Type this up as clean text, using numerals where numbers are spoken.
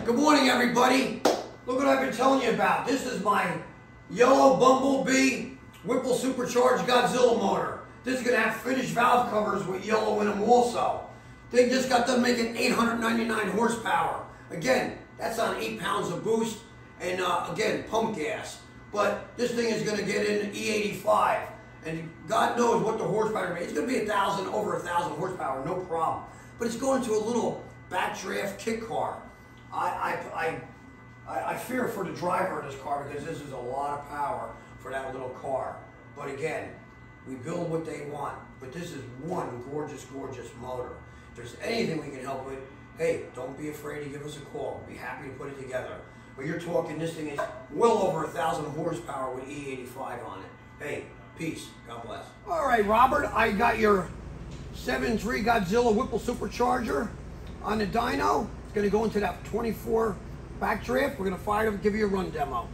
Good morning, everybody. Look what I've been telling you about. This is my yellow Bumblebee Whipple Supercharged Godzilla motor. This is going to have finished valve covers with yellow in them also. They just got done making 899 horsepower. Again, that's on 8 pounds of boost and again, pump gas. But this thing is going to get in E85. And God knows what the horsepower is. It's going to be over 1,000 horsepower, no problem. But it's going to a little Backdraft Kit Car. I fear for the driver of this car because this is a lot of power for that little car. But again, we build what they want. But this is one gorgeous, gorgeous motor. If there's anything we can help with, hey, don't be afraid to give us a call. We'll be happy to put it together. But you're talking, this thing is well over 1,000 horsepower with E85 on it. Hey, peace. God bless. All right, Robert, I got your 7.3 Godzilla Whipple Supercharger on the dyno. It's going to go into that 24 backdraft. We're going to fire it up and give you a run demo.